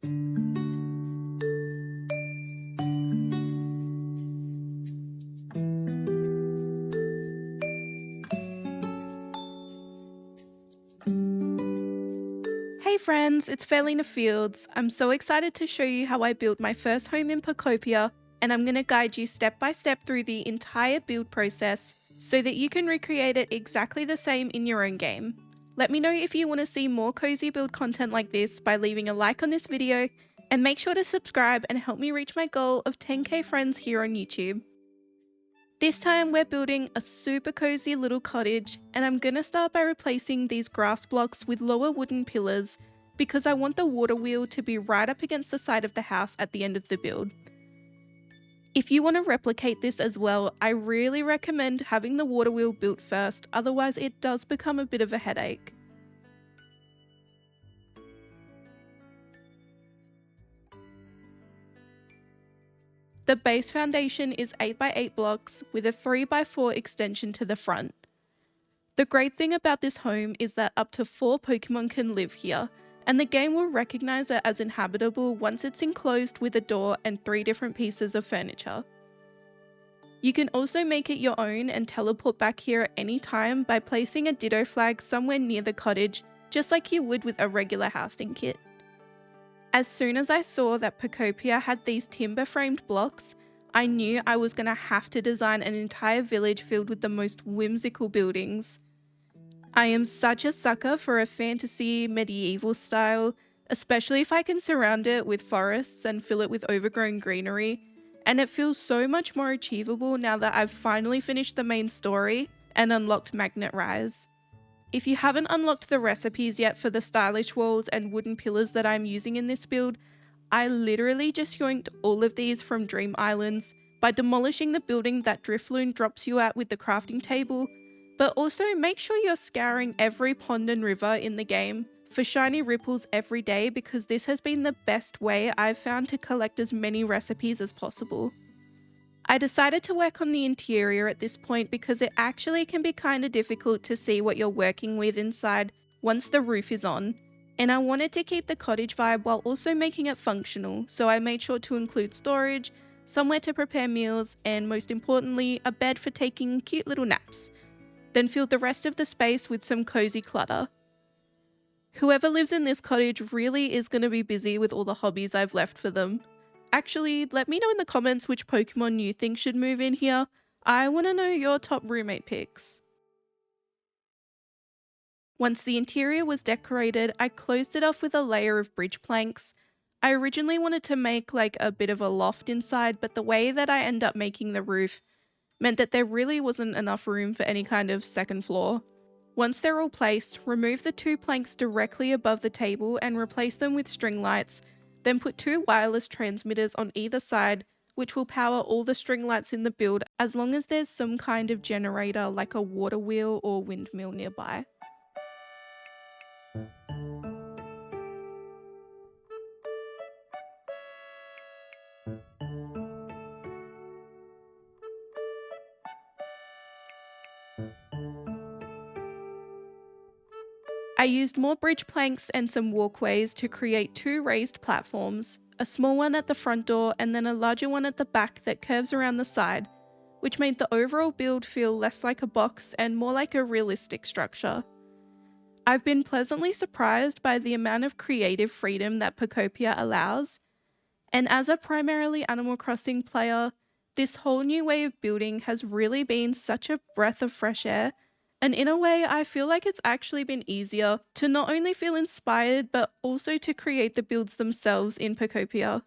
Hey friends, it's Fairlina Fields. I'm so excited to show you how I built my first home in Pokopia, and I'm going to guide you step by step through the entire build process so that you can recreate it exactly the same in your own game. Let me know if you want to see more cozy build content like this by leaving a like on this video, and make sure to subscribe and help me reach my goal of 10k friends here on YouTube. This time we're building a super cozy little cottage, and I'm gonna start by replacing these grass blocks with lower wooden pillars because I want the water wheel to be right up against the side of the house at the end of the build. If you want to replicate this as well, I really recommend having the water wheel built first, otherwise it does become a bit of a headache. The base foundation is 8x8 blocks with a 3x4 extension to the front. The great thing about this home is that up to 4 Pokemon can live here, and the game will recognise it as inhabitable once it's enclosed with a door and 3 different pieces of furniture. You can also make it your own and teleport back here at any time by placing a Ditto flag somewhere near the cottage, just like you would with a regular housing kit. As soon as I saw that Pokopia had these timber framed blocks, I knew I was going to have to design an entire village filled with the most whimsical buildings. I am such a sucker for a fantasy medieval style, especially if I can surround it with forests and fill it with overgrown greenery, and it feels so much more achievable now that I've finally finished the main story and unlocked Magnet Rise. If you haven't unlocked the recipes yet for the stylish walls and wooden pillars that I'm using in this build, I literally just yoinked all of these from Dream Islands by demolishing the building that Drifloon drops you at with the crafting table, but also make sure you're scouring every pond and river in the game for shiny ripples every day, because this has been the best way I've found to collect as many recipes as possible. I decided to work on the interior at this point because it actually can be kinda difficult to see what you're working with inside once the roof is on, and I wanted to keep the cottage vibe while also making it functional, so I made sure to include storage, somewhere to prepare meals, and most importantly, a bed for taking cute little naps. Then filled the rest of the space with some cozy clutter. Whoever lives in this cottage really is going to be busy with all the hobbies I've left for them. Actually, let me know in the comments which Pokemon you think should move in here. I want to know your top roommate picks. Once the interior was decorated, I closed it off with a layer of bridge planks. I originally wanted to make like a bit of a loft inside, but the way that I end up making the roof meant that there really wasn't enough room for any kind of second floor. Once they're all placed, remove the 2 planks directly above the table and replace them with string lights, then put 2 wireless transmitters on either side, which will power all the string lights in the build as long as there's some kind of generator like a water wheel or windmill nearby. I used more bridge planks and some walkways to create 2 raised platforms, a small one at the front door and then a larger one at the back that curves around the side, which made the overall build feel less like a box and more like a realistic structure. I've been pleasantly surprised by the amount of creative freedom that Pokopia allows, and as a primarily Animal Crossing player, this whole new way of building has really been such a breath of fresh air. And in a way, I feel like it's actually been easier to not only feel inspired, but also to create the builds themselves in Pokopia.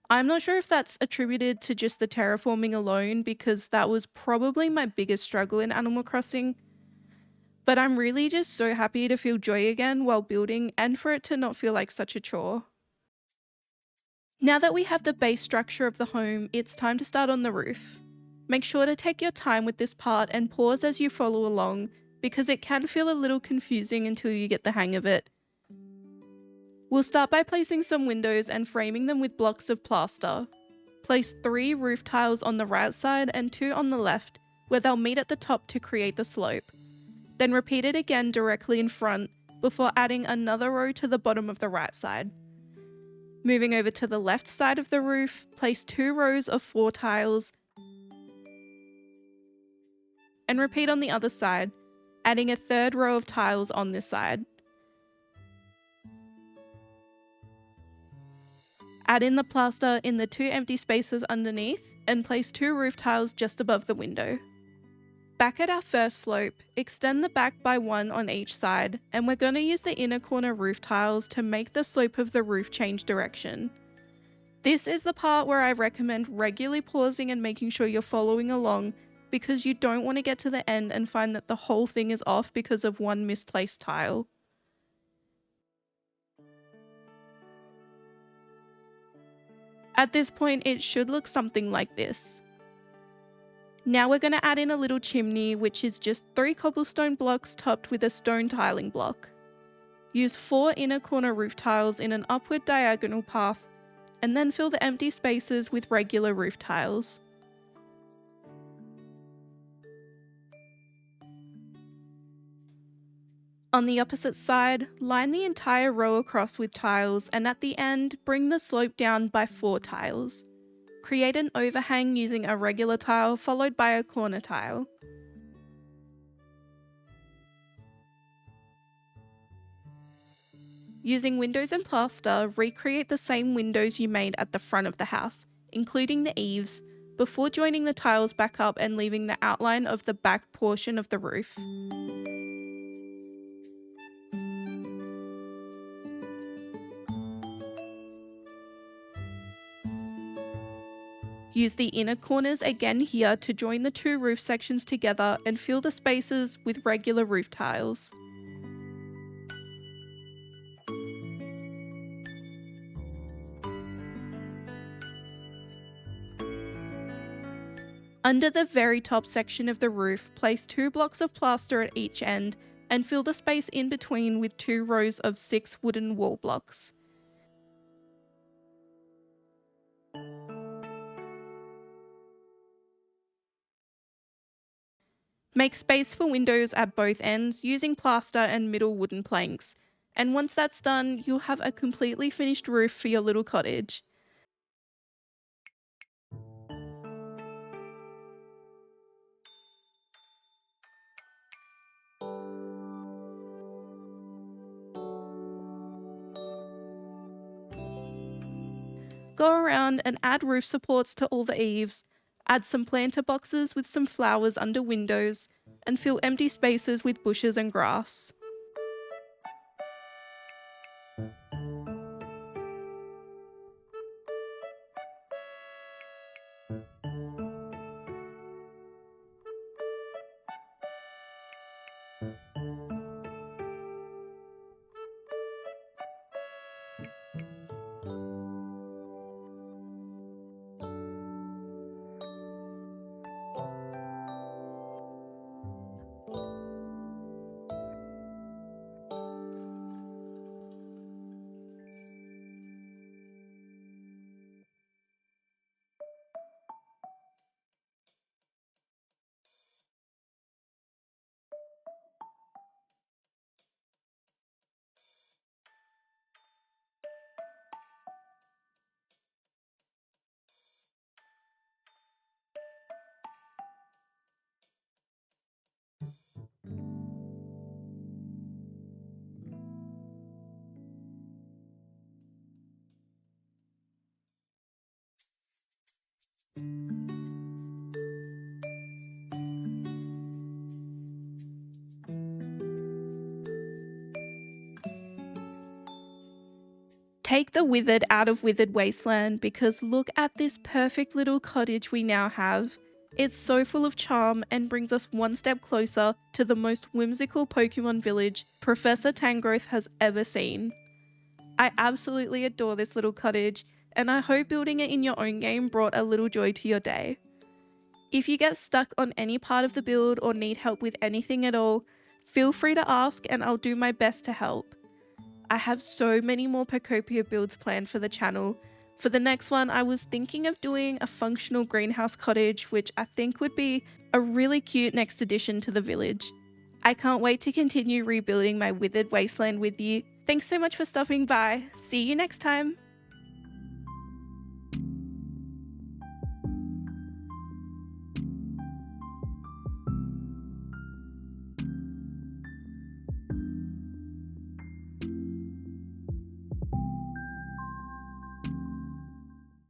I'm not sure if that's attributed to just the terraforming alone, because that was probably my biggest struggle in Animal Crossing, but I'm really just so happy to feel joy again while building and for it to not feel like such a chore. Now that we have the base structure of the home, it's time to start on the roof. Make sure to take your time with this part and pause as you follow along, because it can feel a little confusing until you get the hang of it. We'll start by placing some windows and framing them with blocks of plaster. Place 3 roof tiles on the right side and 2 on the left, where they'll meet at the top to create the slope. Then repeat it again directly in front, before adding another row to the bottom of the right side. Moving over to the left side of the roof, place 2 rows of 4 tiles and repeat on the other side, adding a 3rd row of tiles on this side. Add in the plaster in the 2 empty spaces underneath and place 2 roof tiles just above the window. Back at our first slope, extend the back by 1 on each side, and we're going to use the inner corner roof tiles to make the slope of the roof change direction. This is the part where I recommend regularly pausing and making sure you're following along, because you don't want to get to the end and find that the whole thing is off because of one misplaced tile. At this point, it should look something like this. Now we're going to add in a little chimney, which is just 3 cobblestone blocks topped with a stone tiling block. Use 4 inner corner roof tiles in an upward diagonal path, and then fill the empty spaces with regular roof tiles. On the opposite side, line the entire row across with tiles, and at the end, bring the slope down by 4 tiles. Create an overhang using a regular tile followed by a corner tile. Using windows and plaster, recreate the same windows you made at the front of the house, including the eaves, before joining the tiles back up and leaving the outline of the back portion of the roof. Use the inner corners again here to join the 2 roof sections together and fill the spaces with regular roof tiles. Under the very top section of the roof, place 2 blocks of plaster at each end and fill the space in between with 2 rows of 6 wooden wall blocks. Make space for windows at both ends using plaster and middle wooden planks, and once that's done, you'll have a completely finished roof for your little cottage. Go around and add roof supports to all the eaves, add some planter boxes with some flowers under windows, and fill empty spaces with bushes and grass. Take the withered out of Withered Wasteland, because look at this perfect little cottage we now have. It's so full of charm and brings us one step closer to the most whimsical Pokemon village Professor Tangrowth has ever seen. I absolutely adore this little cottage, and I hope building it in your own game brought a little joy to your day. If you get stuck on any part of the build or need help with anything at all, feel free to ask and I'll do my best to help. I have so many more Pokopia builds planned for the channel. For the next one, I was thinking of doing a functional greenhouse cottage, which I think would be a really cute next addition to the village. I can't wait to continue rebuilding my Withered Wasteland with you. Thanks so much for stopping by. See you next time.